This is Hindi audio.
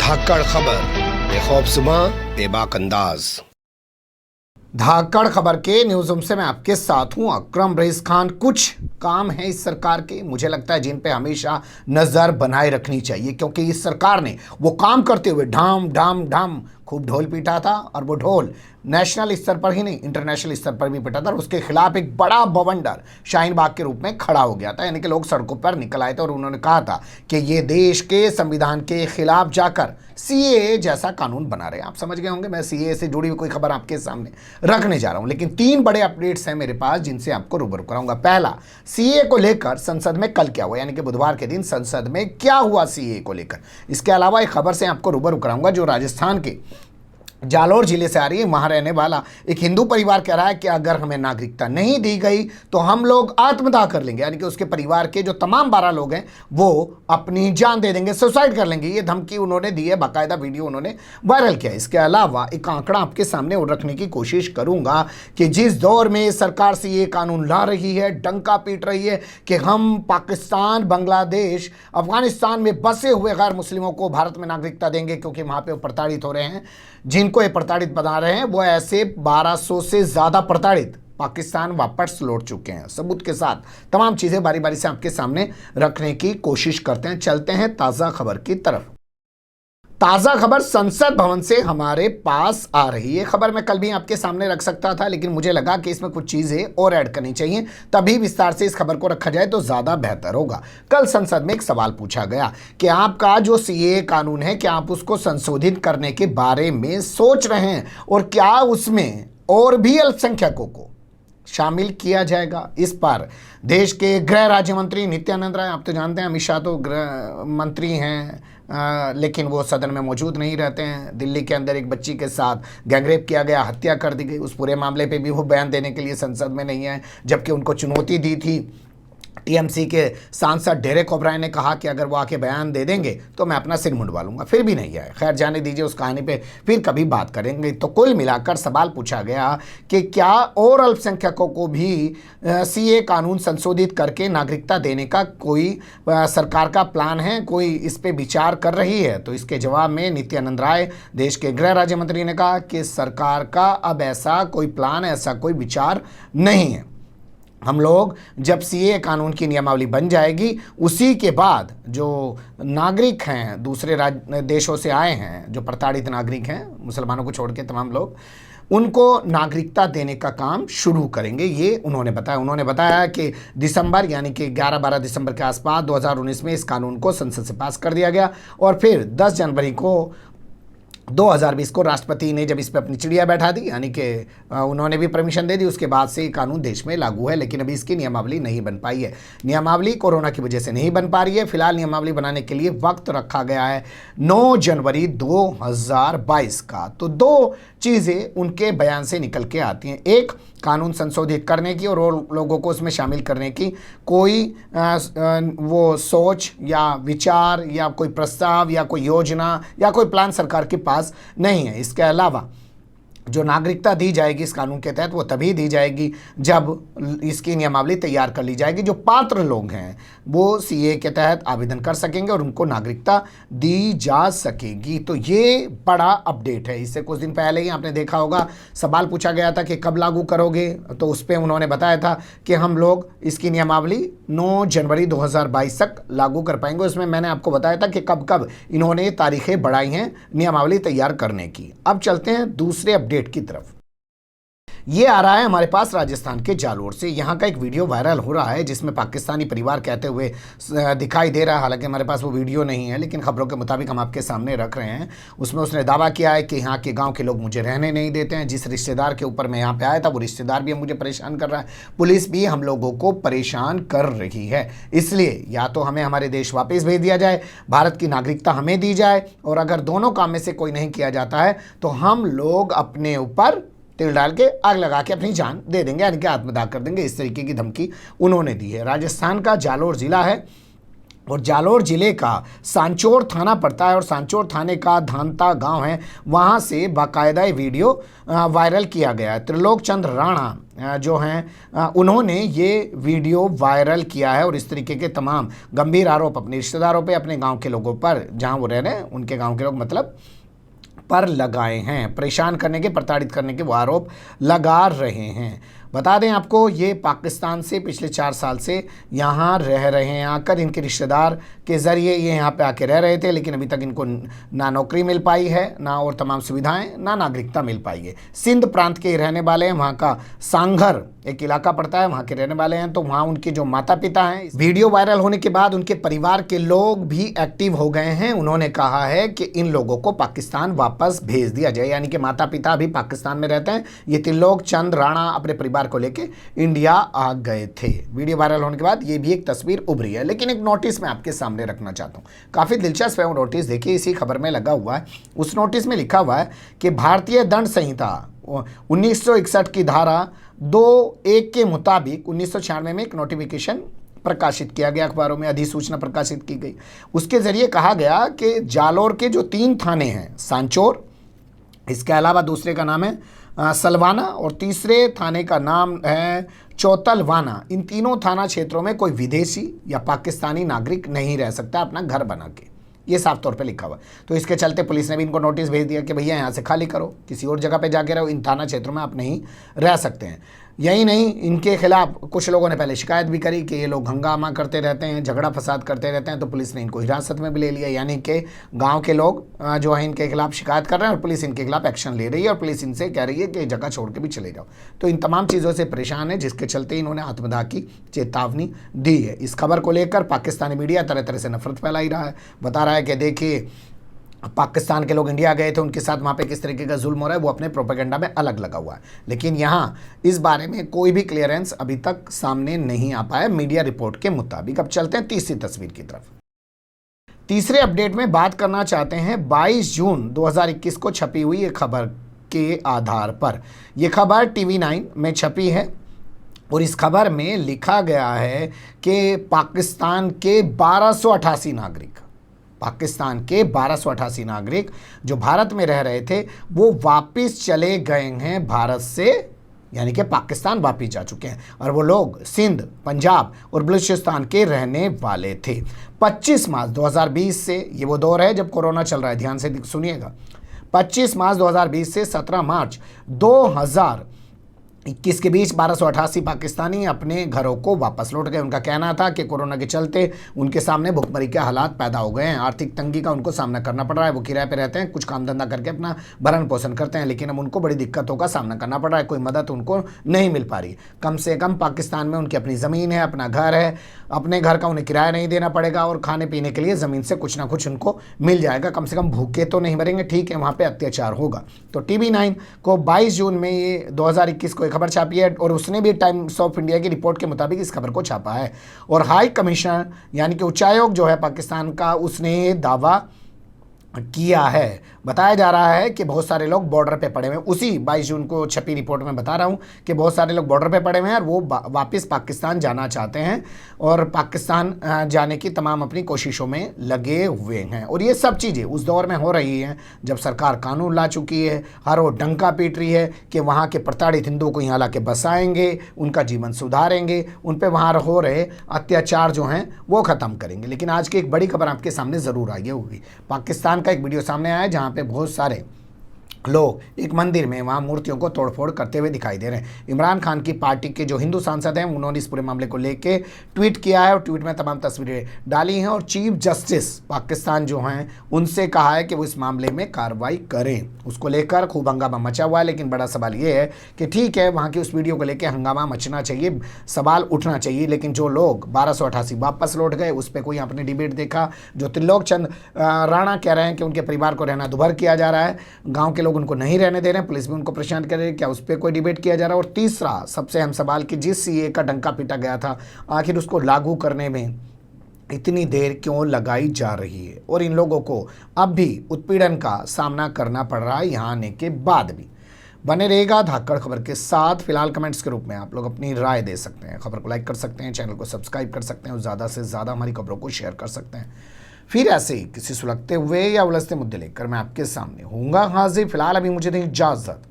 धाकड़ खबर, बेखौफसुमा बेबाक अंदाज। धाकड़ खबर के न्यूज़ रूम से मैं आपके साथ हूं अकरम रईस खान। कुछ काम है इस सरकार के, मुझे लगता है जिन पे हमेशा नज़र बनाए रखनी चाहिए, क्योंकि इस सरकार ने वो काम करते हुए ढाम ढाम ढाम खूब ढोल पीटा था, और वो ढोल नेशनल स्तर पर ही नहीं इंटरनेशनल स्तर पर भी पिटा था, और उसके खिलाफ एक बड़ा बवंडर शाहीन बाग के रूप में खड़ा हो गया था। यानी कि लोग सड़कों पर निकल आए थे और उन्होंने कहा था कि ये देश के संविधान के खिलाफ जाकर सीएए जैसा कानून बना रहे हैं। आप समझ गए होंगे मैं सीएए से जुड़ी हुई कोई खबर आपके सामने रखने जा रहा हूं, लेकिन 3 बड़े अपडेट्स हैं मेरे पास जिनसे आपको रूबरू कराऊंगा। पहला, सीएए को लेकर संसद में कल क्या हुआ, यानी कि बुधवार के दिन संसद में क्या हुआ सीएए को लेकर। इसके अलावा एक खबर से आपको रूबरू कराऊंगा जो राजस्थान के जालोर जिले से आ रही है। वहां रहने वाला एक हिंदू परिवार कह रहा है कि अगर हमें नागरिकता नहीं दी गई तो हम लोग आत्मदाह कर लेंगे, यानी कि उसके परिवार के जो तमाम 12 लोग हैं वो अपनी जान दे देंगे, सुसाइड कर लेंगे। ये धमकी उन्होंने दी है, बाकायदा वीडियो उन्होंने वायरल किया। इसके अलावा एक आंकड़ा आपके सामने रखने की कोशिश करूंगा कि जिस दौर में सरकार से ये कानून ला रही है, डंका पीट रही है कि हम पाकिस्तान, बांग्लादेश, अफगानिस्तान में बसे हुए गैर मुस्लिमों को भारत में नागरिकता देंगे क्योंकि वहां पर प्रताड़ित हो रहे हैं, जिनको ये प्रताड़ित बना रहे हैं वो ऐसे 1200 से ज़्यादा प्रताड़ित पाकिस्तान वापस लौट चुके हैं। सबूत के साथ तमाम चीज़ें बारी बारी से आपके सामने रखने की कोशिश करते हैं। चलते हैं ताज़ा खबर की तरफ। ताज़ा खबर संसद भवन से हमारे पास आ रही है। खबर मैं कल भी आपके सामने रख सकता था, लेकिन मुझे लगा कि इसमें कुछ चीज़ें और ऐड करनी चाहिए, तभी विस्तार से इस खबर को रखा जाए तो ज़्यादा बेहतर होगा। कल संसद में एक सवाल पूछा गया कि आपका जो सीएए कानून है, क्या आप उसको संशोधित करने के बारे में सोच रहे हैं, और क्या उसमें और भी अल्पसंख्यकों को शामिल किया जाएगा। इस पर देश के गृह राज्य मंत्री नित्यानंद राय, आप तो जानते हैं अमित शाह तो गृह मंत्री हैं, लेकिन वो सदन में मौजूद नहीं रहते हैं। दिल्ली के अंदर एक बच्ची के साथ गैंगरेप किया गया, हत्या कर दी गई, उस पूरे मामले पे भी वो बयान देने के लिए संसद में नहीं आए, जबकि उनको चुनौती दी थी टीएमसी के सांसद डेरेक ओब्रायन ने कहा कि अगर वो आके बयान दे देंगे तो मैं अपना सिर मुंडवा लूंगा, फिर भी नहीं आए। खैर जाने दीजिए, उस कहानी पे फिर कभी बात करेंगे। तो कुल मिलाकर सवाल पूछा गया कि क्या और अल्पसंख्यकों को भी सीए कानून संशोधित करके नागरिकता देने का कोई सरकार का प्लान है, कोई इस पर विचार कर रही है। तो इसके जवाब में नित्यानंद राय, देश के गृह राज्य मंत्री, ने कहा कि सरकार का अब ऐसा कोई प्लान, ऐसा कोई विचार नहीं है। हम लोग जब सीए कानून की नियमावली बन जाएगी, उसी के बाद जो नागरिक हैं, दूसरे देशों से आए हैं, जो प्रताड़ित नागरिक हैं, मुसलमानों को छोड़ के तमाम लोग, उनको नागरिकता देने का काम शुरू करेंगे, ये उन्होंने बताया। उन्होंने बताया कि दिसंबर, यानी कि 11-12 दिसंबर के आसपास 2019 में इस कानून को संसद से पास कर दिया गया, और फिर 10 जनवरी को 2020 को राष्ट्रपति ने जब इस पर अपनी चिड़िया बैठा दी, यानी कि उन्होंने भी परमिशन दे दी, उसके बाद से ये कानून देश में लागू है। लेकिन अभी इसकी नियमावली नहीं बन पाई है। नियमावली कोरोना की वजह से नहीं बन पा रही है। फिलहाल नियमावली बनाने के लिए वक्त रखा गया है 9 जनवरी 2022 का। तो 2 चीज़ें उनके बयान से निकल के आती हैं, एक कानून संशोधित करने की और लोगों को उसमें शामिल करने की कोई वो सोच या विचार या कोई प्रस्ताव या कोई योजना या कोई प्लान सरकार के पास नहीं है। इसके अलावा जो नागरिकता दी जाएगी इस कानून के तहत, वो तभी दी जाएगी जब इसकी नियमावली तैयार कर ली जाएगी। जो पात्र लोग हैं वो सीए के तहत आवेदन कर सकेंगे और उनको नागरिकता दी जा सकेगी। तो ये बड़ा अपडेट है। इससे कुछ दिन पहले ही आपने देखा होगा, सवाल पूछा गया था कि कब लागू करोगे, तो उस पर उन्होंने बताया था कि हम लोग इसकी नियमावली 9 जनवरी 2022 तक लागू कर पाएंगे। उसमें मैंने आपको बताया था कि कब कब इन्होंने तारीखें बढ़ाई हैं नियमावली तैयार करने की। अब चलते हैं दूसरे अपडेट की तरफ। ये आ रहा है हमारे पास राजस्थान के जालोर से। यहाँ का एक वीडियो वायरल हो रहा है जिसमें पाकिस्तानी परिवार कहते हुए दिखाई दे रहा है, हालांकि हमारे पास वो वीडियो नहीं है, लेकिन खबरों के मुताबिक हम आपके सामने रख रहे हैं। उसमें उसने दावा किया है कि यहाँ के गांव के लोग मुझे रहने नहीं देते हैं, जिस रिश्तेदार के ऊपर मैं यहाँ पे आया था वो रिश्तेदार भी मुझे परेशान कर रहा है, पुलिस भी हम लोगों को परेशान कर रही है, इसलिए या तो हमें हमारे देश वापस भेज दिया जाए, भारत की नागरिकता हमें दी जाए, और अगर दोनों काम में से कोई नहीं किया जाता है तो हम लोग अपने ऊपर तिल डाल के आग लगा के अपनी जान दे देंगे, यानी कि आत्मदाह कर देंगे। इस तरीके की धमकी उन्होंने दी है। राजस्थान का जालोर जिला है, और जालोर जिले का सांचौर थाना पड़ता है और सांचौर थाने का धानता गांव है, वहां से बाकायदा ये वीडियो वायरल किया गया है। त्रिलोक चंद्र राणा जो हैं उन्होंने ये वीडियो वायरल किया है और इस तरीके के तमाम गंभीर आरोप अपने रिश्तेदारों पे, अपने गांव के लोगों पर, जहां वो रह रहे हैं उनके गांव के लोग मतलब पर लगाए हैं। परेशान करने के, प्रताड़ित करने के वो आरोप लगा रहे हैं। बता दें आपको, ये पाकिस्तान से पिछले 4 साल से यहाँ रह रहे हैं। आकर इनके रिश्तेदार के ज़रिए ये यहाँ पे आके रह रहे थे, लेकिन अभी तक इनको ना नौकरी मिल पाई है, ना और तमाम सुविधाएं, ना नागरिकता मिल पाई है। सिंध प्रांत के रहने वाले हैं, वहाँ का सांघर एक इलाका पड़ता है, वहाँ के रहने वाले हैं। तो वहाँ उनके जो माता पिता हैं, वीडियो वायरल होने के बाद उनके परिवार के लोग भी एक्टिव हो गए हैं। उन्होंने कहा है कि इन लोगों को पाकिस्तान वापस भेज दिया जाए, यानी कि माता पिता अभी पाकिस्तान में रहते हैं। ये त्रिलोक चंद्र राणा अपने परिवार को लेके इंडिया आ गए थे। वीडियो वायरल होने के बाद ये भी एक तस्वीर उभरी है। लेकिन एक नोटिस मैं आपके सामने रखना चाहता हूँ, काफ़ी दिलचस्प है वो नोटिस। देखिए, इसी खबर में लगा हुआ है। उस नोटिस में लिखा हुआ है कि भारतीय दंड संहिता 1961 की धारा 2(1) के मुताबिक 1996 में एक नोटिफिकेशन प्रकाशित किया गया, अखबारों में अधिसूचना प्रकाशित की गई। उसके जरिए कहा गया कि जालोर के जो 3 थाने हैं, सांचौर, इसके अलावा दूसरे का नाम है सलवाना और तीसरे थाने का नाम है चौतलवाना, इन तीनों थाना क्षेत्रों में कोई विदेशी या पाकिस्तानी नागरिक नहीं रह सकता अपना घर बना के। ये साफ तौर पे लिखा हुआ। तो इसके चलते पुलिस ने भी इनको नोटिस भेज दिया कि भैया यहाँ से खाली करो, किसी और जगह पे जाके रहो, इन थाना क्षेत्रों में आप नहीं रह सकते हैं। यही नहीं, इनके खिलाफ कुछ लोगों ने पहले शिकायत भी करी कि ये लोग हंगामा करते रहते हैं, झगड़ा फसाद करते रहते हैं। तो पुलिस ने इनको हिरासत में भी ले लिया, यानी कि गांव के लोग जो है इनके खिलाफ शिकायत कर रहे हैं और पुलिस इनके खिलाफ एक्शन ले रही है और पुलिस इनसे कह रही है कि जगह छोड़ के भी चले जाओ। तो इन तमाम चीज़ों से परेशान है, जिसके चलते इन्होंने आत्मदाह की चेतावनी दी है। इस खबर को लेकर पाकिस्तानी मीडिया तरह तरह से नफरत फैला ही रहा है, बता रहा है कि देखिए पाकिस्तान के लोग इंडिया गए थे, उनके साथ वहाँ पे किस तरीके का जुल्म हो रहा है वो अपने प्रोपेगेंडा में अलग लगा हुआ है। लेकिन यहाँ इस बारे में कोई भी क्लियरेंस अभी तक सामने नहीं आ पाया मीडिया रिपोर्ट के मुताबिक। अब चलते हैं तीसरी तस्वीर की तरफ। तीसरे अपडेट में बात करना चाहते हैं 22 जून 2021 को छपी हुई एक खबर के आधार पर। यह खबर TV9 में छपी है और इस खबर में लिखा गया है कि पाकिस्तान के 1288 नागरिक जो भारत में रह रहे थे वो वापस चले गए हैं भारत से, यानी कि पाकिस्तान वापस जा चुके हैं। और वो लोग सिंध, पंजाब और बलूचिस्तान के रहने वाले थे। 25 मार्च 2020 से, ये वो दौर है जब कोरोना चल रहा है, ध्यान से सुनिएगा, 25 मार्च 2020 से 17 मार्च 2021 के बीच 1288 पाकिस्तानी अपने घरों को वापस लौट गए। उनका कहना था कि कोरोना के चलते उनके सामने भुखमरी के हालात पैदा हो गए हैं, आर्थिक तंगी का उनको सामना करना पड़ रहा है। वो किराए पे रहते हैं, कुछ काम धंधा करके अपना भरण पोषण करते हैं, लेकिन अब उनको बड़ी दिक्कतों का सामना करना पड़ रहा है, कोई मदद उनको नहीं मिल पा रही। कम से कम पाकिस्तान में उनकी अपनी ज़मीन है, अपना घर है, अपने घर का उन्हें किराया नहीं देना पड़ेगा और खाने पीने के लिए ज़मीन से कुछ ना कुछ उनको मिल जाएगा, कम से कम भूखे तो नहीं मरेंगे। ठीक है, वहाँ पर अत्याचार होगा। तो TV9 को 22 जून में ये 2021 को एक खबर छापी है और उसने भी टाइम्स ऑफ इंडिया की रिपोर्ट के मुताबिक इस खबर को छापा है। और हाई कमिश्नर यानी कि उच्चायोग जो है पाकिस्तान का, उसने दावा किया है। बताया जा रहा है कि बहुत सारे लोग बॉर्डर पे पड़े हुए हैं। उसी 22 जून को छपी रिपोर्ट में बता रहा हूं कि बहुत सारे लोग बॉर्डर पे पड़े हुए हैं और वो वापस पाकिस्तान जाना चाहते हैं और पाकिस्तान जाने की तमाम अपनी कोशिशों में लगे हुए हैं। और ये सब चीज़ें उस दौर में हो रही हैं जब सरकार कानून ला चुकी है, हर वो डंका पीट रही है कि वहाँ के प्रताड़ित हिंदुओं को यहाँ ला के बसाएंगे, उनका जीवन सुधारेंगे, उन पर वहाँ हो रहे अत्याचार जो हैं वो ख़त्म करेंगे। लेकिन आज की एक बड़ी खबर आपके सामने ज़रूर आई होगी। पाकिस्तान का एक वीडियो सामने आया है जहाँ पे बहुत सारे लोग एक मंदिर में वहाँ मूर्तियों को तोड़फोड़ करते हुए दिखाई दे रहे हैं। इमरान खान की पार्टी के जो हिंदू सांसद हैं उन्होंने इस पूरे मामले को लेके ट्वीट किया है और ट्वीट में तमाम तस्वीरें डाली हैं और चीफ जस्टिस पाकिस्तान जो हैं उनसे कहा है कि वो इस मामले में कार्रवाई करें। उसको लेकर खूब हंगामा मचा हुआ है। लेकिन बड़ा सवाल ये है कि ठीक है, वहाँ की उस वीडियो को लेकर हंगामा मचना चाहिए, सवाल उठना चाहिए, लेकिन जो लोग 1288 वापस लौट गए उस पर कोई आपने डिबेट देखा? जो त्रिलोक चंद्र राणा कह रहे हैं कि उनके परिवार को रहना दुभर किया जा रहा है, गाँव के लोग उनको नहीं रहने दे रहे हैं, पुलिस भी उनको परेशान कर रही है, क्या उस पर कोई डिबेट किया जा रहा है? और तीसरा सबसे अहम सवाल कि जिस CAA का डंका पीटा गया था, आखिर उसको लागू करने में इतनी देर क्यों लगाई जा रही है? और इन लोगों को अब भी उत्पीड़न का सामना करना पड़ रहा है यहाँ आने के बाद भी। बने रहेगा धाकड़ खबर के साथ। फिलहाल कमेंट्स के रूप में आप लोग अपनी राय दे सकते हैं, खबर को लाइक कर सकते हैं, चैनल को सब्सक्राइब कर सकते हैं और ज़्यादा से ज़्यादा हमारी खबरों को शेयर कर सकते हैं। फिर ऐसे ही किसी सुलगते हुए या उलझते मुद्दे लेकर मैं आपके सामने होऊंगा हाजिर। फिलहाल अभी मुझे दें इजाज़त।